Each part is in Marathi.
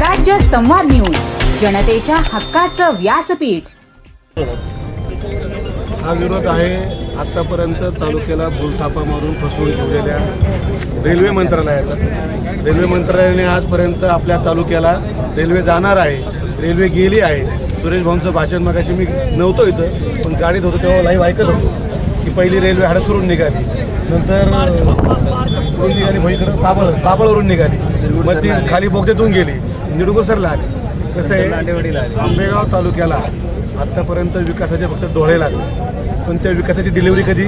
स्वराज्य संवाद न्यूज, जनतेच्या हक्काचं व्यासपीठ. हा विरोध आहे आतापर्यंत तालुक्याला भूलथापा मारून फसवून ठेवलेल्या रेल्वे मंत्रालयाचा. रेल्वे मंत्रालयाने आजपर्यंत आपल्या तालुक्याला रेल्वे जाणार आहे, रेल्वे गेली आहे. सुरेश भाऊंचं भाषण मगाशी मी नव्हतो इथं, पण गाडीत होतो तेव्हा लाईव्ह ऐकत होतो की पहिली रेल्वे हडसूरून निघाली, नंतर कुठून निघाली भाईकडं पाबळवरून निघाली, मग ती खाली बोगद्यातून गेली, निडुगुसरला आली. कसं आहे, आंबेगाव तालुक्याला आत्तापर्यंत विकासाचे फक्त डोळे लागले, पण त्या विकासाची डिलिव्हरी कधी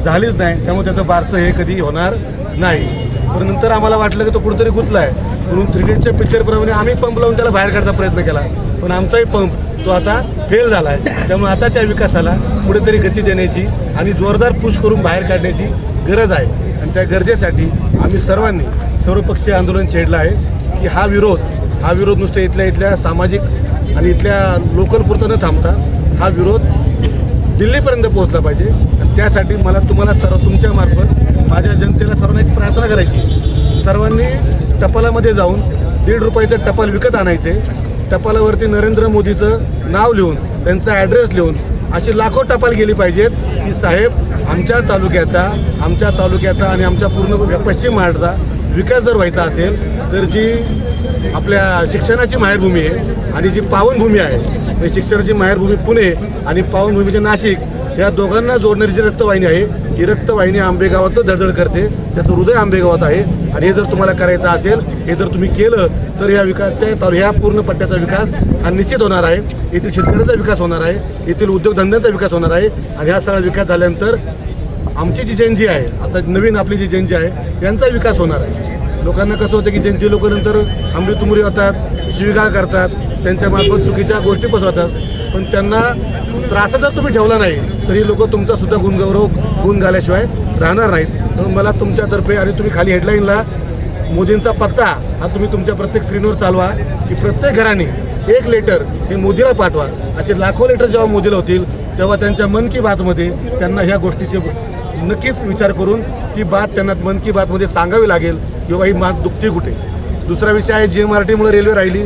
झालीच नाही. त्यामुळे त्याचं बारसं हे कधी होणार नाही. पण नंतर आम्हाला वाटलं की तो कुठेतरी गुंतला आहे, म्हणून क्रिकेटच्या पिक्चरप्रमाणे आम्ही पंप लावून त्याला बाहेर काढण्याचा प्रयत्न केला, पण आमचाही पंप तो आता फेल झाला आहे. त्यामुळे आता त्या विकासाला कुठेतरी गती देण्याची आणि जोरदार पुश करून बाहेर काढण्याची गरज आहे. आणि त्या गरजेसाठी आम्ही सर्वांनी सर्वपक्षीय आंदोलन छेडलं आहे की हा विरोध नुसतं इथल्या सामाजिक आणि इथल्या लोकल पुरतं न थांबता हा विरोध दिल्लीपर्यंत पोहोचला पाहिजे. आणि त्यासाठी मला तुम्हाला तुमच्या मार्फत माझ्या जनतेला सर्वांना एक प्रार्थना करायची. सर्वांनी टपालामध्ये जाऊन 1.5 रुपयाचं टपाल विकत आणायचे. टपालावरती नरेंद्र मोदीचं नाव लिहून, त्यांचा ॲड्रेस लिहून अशी लाखो टपाल गेली पाहिजेत की साहेब, आमच्या तालुक्याचा आणि आमच्या पूर्ण पश्चिम महाराष्ट्राचा विकास जर व्हायचा असेल तर जी आपल्या शिक्षणाची माहेरभूमी आहे आणि जी पावनभूमी आहे, शिक्षणाची माहेरभूमी पुणे आणि पावनभूमीचे नाशिक, या दोघांना जोडणारी जी रक्तवाहिनी आहे, ही रक्तवाहिनी आंबेगावातच धडधड करते. त्याचं हृदय आंबेगावात आहे. आणि हे जर तुम्हाला करायचं असेल, हे जर तुम्ही केलं तर ह्या पूर्ण पट्ट्याचा विकास हा निश्चित होणार आहे. येथील शेतकऱ्यांचा विकास होणार आहे, येथील उद्योगधंद्यांचा विकास होणार आहे. आणि हा सगळा विकास झाल्यानंतर आमची जी जनजी आहे, आता नवीन आपली जी जनजी आहे, यांचा विकास होणार आहे. लोकांना कसं होतं की जनजी लोक नंतर अमृतमुरी होतात, शिवीगाळ करतात, त्यांच्यामार्फत चुकीच्या गोष्टी पसरवतात. पण त्यांना त्रास जर तुम्ही ठेवला नाही तरी लोक तुमचा सुद्धा गुण घाल्याशिवाय राहणार नाहीत. म्हणून मला तुमच्यातर्फे, आणि तुम्ही खाली हेडलाईनला मोदींचा पत्ता हा तुम्ही तुमच्या प्रत्येक स्क्रीनवर चालवा की प्रत्येक घराने 1 लेटर हे मोदीला पाठवा. असे लाखो लेटर जेव्हा मोदीला होतील तेव्हा त्यांच्या मन की बातमध्ये त्यांना ह्या गोष्टीचे नक्कीच विचार करून ती बात त्यांना मन की बातमध्ये सांगावी लागेल किंवा ही बात दुखती कुठे. दुसरा विषय आहे, JMRTमुळे रेल्वे राहिली.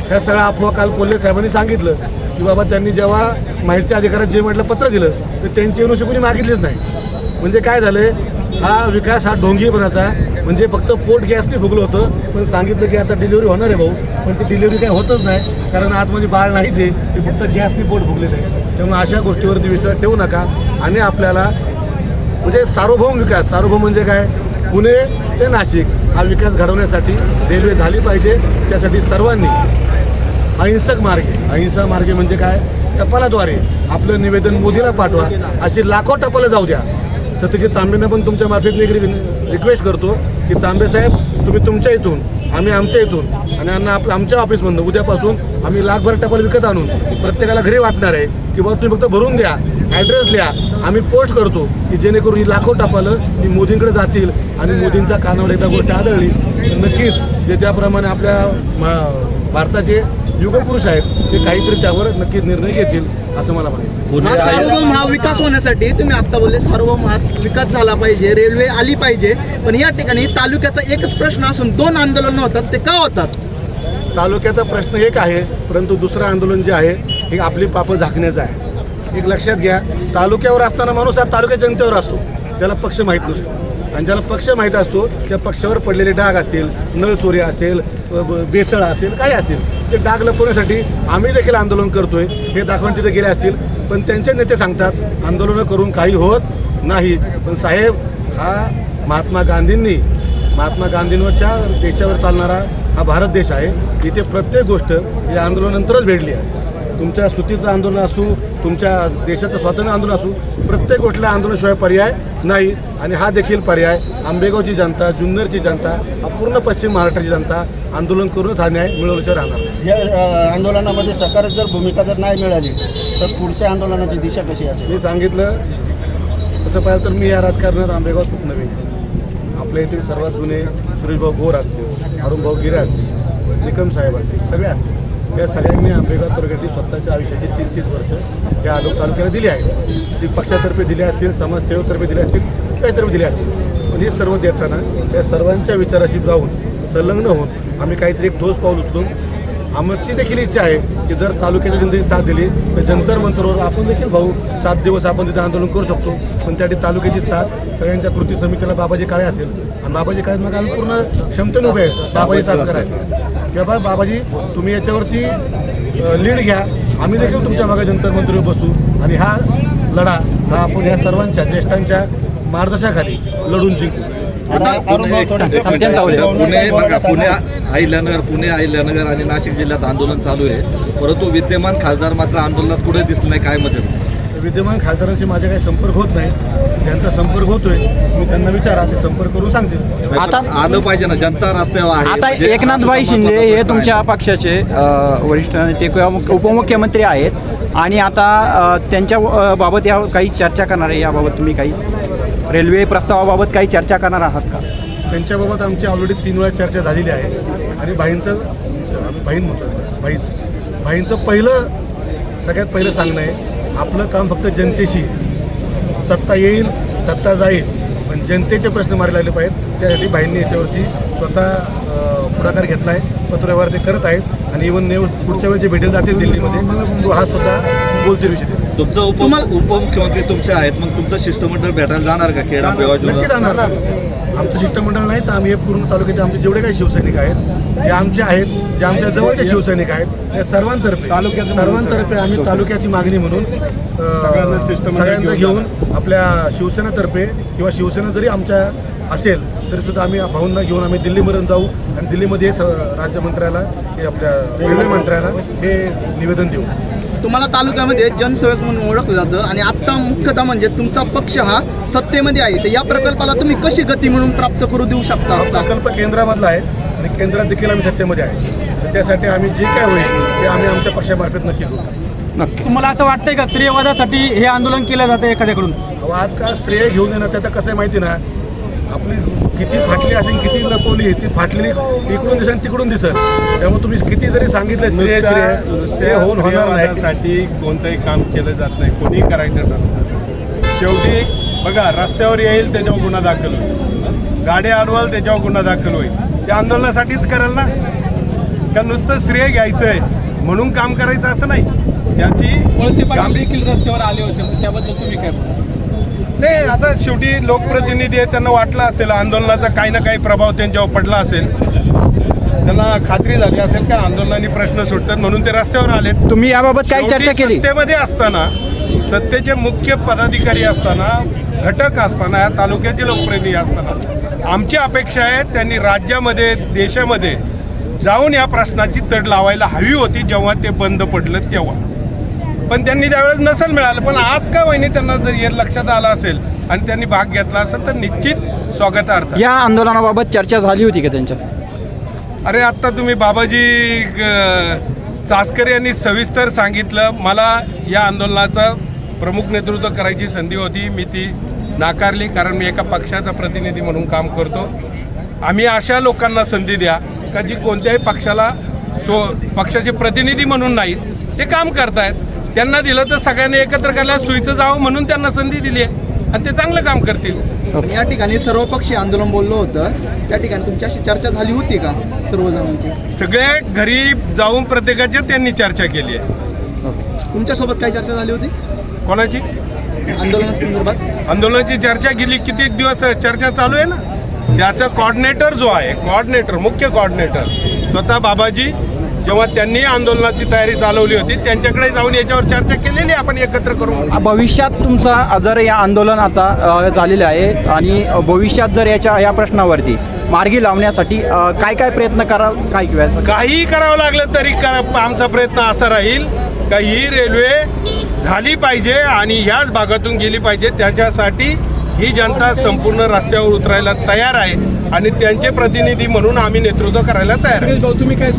ह्या सगळ्या अफवा काल कोल्हे साहेबांनी सांगितलं की बाबा त्यांनी जेव्हा माहिती अधिकारात JMRTला पत्र दिलं तर त्यांची एनओसी कोणी मागितलीच नाही. म्हणजे काय झालं, हा विकास हा ढोंगीपणाचा, म्हणजे फक्त पोट गॅसने फुगलं होतं, पण सांगितलं की आता डिलिव्हरी होणार आहे भाऊ, पण ती डिलिव्हरी काही होतच नाही, कारण आतमध्ये बाळ नाहीच आहे, ते फक्त गॅसने पोट फुगलेलं आहे. त्यामुळे अशा गोष्टीवरती विश्वास ठेवू नका. आणि आपल्याला म्हणजे सार्वभौम विकास, सार्वभौम म्हणजे काय, पुणे ते नाशिक हा विकास घडवण्यासाठी रेल्वे झाली पाहिजे. त्यासाठी सर्वांनी अहिंसक मार्गे म्हणजे काय, टपालाद्वारे आपलं निवेदन मोदीला पाठवा. अशी लाखो टपालं जाऊ द्या. सत्यजित तांबेंना पण तुमच्या मार्फत मी रिक्वेस्ट करतो की तांबे साहेब, तुम्ही तुमच्या इथून, आम्ही आमच्या इथून, आणि आमच्या ऑफिसमधून उद्यापासून आम्ही लाखभर टपाल विकत आणून प्रत्येकाला घरी वाटणार आहे की बाबा तुम्ही फक्त भरून द्या, ॲड्रेस लिहा, आम्ही पोस्ट करतो की जेणेकरून ही लाखो टपालं ही मोदींकडे जातील. आणि मोदींचा कानावर एकदा गोष्ट आढळली तर नक्कीच जे त्याप्रमाणे आपल्या भारताचे युगपुरुष आहेत ते काहीतरी त्यावर नक्कीच निर्णय घेतील असं मला म्हणायचं. सार्वभौम हा विकास होण्यासाठी तुम्ही आता बोलले सार्वभौम हा विकास झाला पाहिजे, रेल्वे आली पाहिजे, पण या ठिकाणी तालुक्याचा एकच प्रश्न असून 2 आंदोलनं होतात, ते का होतात? तालुक्याचा प्रश्न एक आहे, परंतु दुसरं आंदोलन जे आहे हे आपली पापं झाकण्याचं आहे. एक लक्षात घ्या, तालुक्यावर असताना माणूस हा तालुक्या जनतेवर असतो, त्याला पक्ष माहीत नसतो. आणि ज्याला पक्ष माहीत असतो त्या पक्षावर पडलेले डाग असतील, नळ चोरी असेल, बेसळ असेल, काही असेल, ते डाग लपवण्यासाठी आम्ही देखील आंदोलन करतोय हे दाखवून तिथे गेले असतील. पण त्यांचे नेते सांगतात आंदोलनं करून काही होत नाही. पण साहेब, हा महात्मा गांधींवरच्या देशावर चालणारा हा भारत देश आहे. इथे प्रत्येक गोष्ट या आंदोलनानंतरच भेटली आहे. तुमच्या सुतीचं आंदोलन असू, तुमच्या देशाचं स्वातंत्र्य आंदोलन असू, प्रत्येक गोष्टीला आंदोलनाशिवाय पर्याय नाही. आणि हा देखील पर्याय आंबेगावची जनता, जुन्नरची जनता, पूर्ण पश्चिम महाराष्ट्राची जनता आंदोलन करूनच हा न्याय मिळवल्याशिवाय राहणार. या आंदोलनामध्ये सकारात्मक जर भूमिका जर नाही मिळाली तर पुढच्या आंदोलनाची दिशा कशी असेल? मी सांगितलं तसं पाहिलं तर मी या राजकारणात आंबेगावात खूप नवीन. आपल्या येथील सर्वात जुने सुरेशभाऊ गोर असतील, अरुणभाऊ गिरे असतील, निकम साहेब असतील, सगळे असतील, या सगळ्यांनी आंबेगाव तालुक्यातील स्वतःच्या आयुष्याची 30-30 वर्ष या तालुक्याला दिली आहे. ती पक्षातर्फे दिली असतील, समाजसेवेतर्फे दिली असतील, काहीतर्फे दिली असतील. पण हे सर्व देताना या सर्वांच्या विचाराशी जाऊन संलग्न होऊन आम्ही काहीतरी एक ठोस पाऊल उचलून आमची देखील इच्छा आहे की जर तालुक्याच्या जनतेची साथ दिली तर जंतर मंतरवर आपण देखील भाऊ 7 दिवस आपण तिथे आंदोलन करू शकतो. पण त्यासाठी तालुक्याची साथ सगळ्यांच्या कृती समितीला बाबाजी काळे असेल आणि बाबाजी काळे मग आम्ही पूर्ण क्षमतेने उभे आहेत. बाबाजी तासकर आहे किंवा बाबाजी तुम्ही याच्यावरती लीड घ्या, आम्ही देखील तुमच्या मागे जंतर मंतरवर बसू आणि हा लढा हा आपण या सर्वांच्या ज्येष्ठांच्या मार्गदर्शनाखाली लढून जिंकू. पुणे अहिल्यानगर आणि नाशिक जिल्ह्यात आंदोलन चालू आहे, परंतु विद्यमान खासदार मात्र आंदोलनात पुढे दिसले नाही. काय मदत? विद्यमान खासदारांशी माझा काही संपर्क होत नाही. ज्यांचा संपर्क होतोय मी त्यांना विचारा, ते संपर्क करून सांगतील. आता आलं पाहिजे ना, जनता रस्त्यावर आहे. आता एकनाथभाई शिंदे हे तुमच्या पक्षाचे वरिष्ठ नेते किंवा उपमुख्यमंत्री आहेत आणि आता त्यांच्या बाबत या काही चर्चा करणार आहे. याबाबत तुम्ही काही रेल्वे प्रस्तावाबाबत काही चर्चा करणार आहात का? त्यांच्याबाबत आमची ऑलरेडी 3 वेळा चर्चा झालेली आहे आणि आम्ही भाईंचं सगळ्यात पहिलं सांगणं आहे, आपलं काम फक्त जनतेशी, सत्ता येईल सत्ता जाईल पण जनतेचे प्रश्न मार्गी लागले पाहिजेत. त्यासाठी भाईंनी याच्यावरती स्वतः पुढाकार घेतला आहे, पत्रव्यवहार ते करत आहेत आणि इव्हन पुढच्या वेळी जे भेटेल जातील दिल्लीमध्ये तो हा सुद्धा बोलतील विषय. तुमचं उपमुख्यमंत्री तुमचे आहेत, मग तुमचं शिष्टमंडळ भेटायला जाणार का खेड नक्की जाणार. आमचं शिष्टमंडळ नाही तर आम्ही हे पूर्ण तालुक्याचे आमचे जेवढे काही शिवसैनिक आहेत जे आमचे आहेत, जे आमच्या जवळचे शिवसैनिक आहेत, या सर्वांतर्फे आम्ही तालुक्याची मागणी म्हणून सगळ्यांना घेऊन आपल्या शिवसेनेतर्फे किंवा शिवसेना जरी आमच्या असेल तरी सुद्धा आम्ही भाऊंना घेऊन आम्ही दिल्लीपर्यंत जाऊ आणि दिल्लीमध्ये राज्यमंत्र्याला हे आपल्या रेल्वे मंत्र्याला हे निवेदन देऊ. तुम्हाला तालुक्यामध्ये जनसेवक म्हणून ओळखलं जातं आणि आत्ता मुख्यतः म्हणजे तुमचा पक्ष हा सत्तेमध्ये आहे, तर या प्रकल्पाला तुम्ही कशी गती म्हणून प्राप्त करू देऊ शकता? हा प्रकल्प केंद्रामधला आहे आणि केंद्रात देखील आम्ही सत्तेमध्ये आहे, तर त्यासाठी आम्ही जे काय होईल ते आम्ही आमच्या पक्षामार्फत नक्की करू. नक्की. तुम्हाला असं वाटतंय का स्त्रीवादासाठी हे आंदोलन केलं जातं एखाद्याकडून? आजकाल श्रेय घेऊन येणं त्याचं कसं आहे माहिती ना, आपली किती फाटली असेल किती लपवली ती फाटलेली इकडून दिसेल तिकडून दिसेल. त्यामुळे तुम्ही किती जरी सांगितलं श्रेय ते होणार नाही. साठी कोणतंही काम केलं जात नाही, कोणी करायचं ठरवतं. शेवटी बघा, रस्त्यावर येईल त्याच्यावर गुन्हा दाखल होईल, गाडी अडवाल त्याच्यावर गुन्हा दाखल होईल. ते आंदोलनासाठीच करेल ना, का नुसतं श्रेय घ्यायचं आहे म्हणून काम करायचं असं नाही. त्याची काम देखील रस्त्यावर आले होते, त्याबद्दल तुम्ही काय बोलता? नाही, आता शेवटी लोकप्रतिनिधी आहे, त्यांना वाटलं असेल आंदोलनाचा काही ना काही प्रभाव त्यांच्यावर पडला असेल, त्यांना खात्री झाली असेल का आंदोलनाने प्रश्न सुटतात म्हणून ते रस्त्यावर आलेत. तुम्ही याबाबत काही चर्चा केली? सत्तेमध्ये असताना, सत्तेचे मुख्य पदाधिकारी असताना, घटक असताना, या तालुक्याचे लोकप्रतिनिधी असताना आमची अपेक्षा आहे त्यांनी राज्यामध्ये देशामध्ये जाऊन या प्रश्नाची तड लावायला हवी होती जेव्हा ते बंद पडलं तेव्हा. पण त्यांनी त्यावेळेस नसेल मिळालं, पण आज का वहिनी त्यांना जर हे लक्षात आलं असेल आणि त्यांनी भाग घेतला असेल तर निश्चित स्वागतार्थ. या आंदोलनाबाबत चर्चा झाली होती का त्यांच्या? अरे आत्ता तुम्ही बाबाजी चासकर यांनी सविस्तर सांगितलं. मला या आंदोलनाचं प्रमुख नेतृत्व करायची संधी होती, मी ती नाकारली कारण मी एका पक्षाचा प्रतिनिधी म्हणून काम करतो. आम्ही अशा लोकांना संधी द्या का जी कोणत्याही पक्षाला पक्षाचे प्रतिनिधी म्हणून नाहीत, ते काम करतायत. त्यांना दिलं तर सगळ्यांनी एकत्र करायला सुईचं जावं म्हणून त्यांना संधी दिली आहे आणि ते चांगलं काम करतील. या ठिकाणी सर्वपक्षीय आंदोलन बोललं होतं, त्या ठिकाणी तुमच्याशी चर्चा झाली होती का सर्वजणांची? सगळे घरी जाऊन प्रत्येकाची त्यांनी चर्चा केली आहे. तुमच्यासोबत काय चर्चा झाली होती कोणाची? आंदोलनासंदर्भात आंदोलनाची चर्चा गेली किती दिवस चर्चा चालू आहे ना. त्याचा कॉर्डिनेटर जो आहे, मुख्य कॉर्डिनेटर स्वतः बाबाजी, जेव्हा त्यांनी आंदोलनाची तयारी चालवली होती त्यांच्याकडे जाऊन याच्यावर चर्चा केलेली आपण एकत्र करू. भविष्यात तुमचा जर या आंदोलन आता झालेलं आहे आणि भविष्यात जर या प्रश्नावरती मार्गी लावण्यासाठी काय काय प्रयत्न करा, काय काही करावं लागलं तरी आमचा प्रयत्न असा राहील का ही रेल्वे झाली पाहिजे आणि ह्याच भागातून गेली पाहिजे. त्याच्यासाठी ही जनता संपूर्ण रस्त्यावर उतरायला तयार आहे आणि त्यांचे प्रतिनिधी म्हणून आम्ही नेतृत्व करायला तयार आहे. तुम्ही काय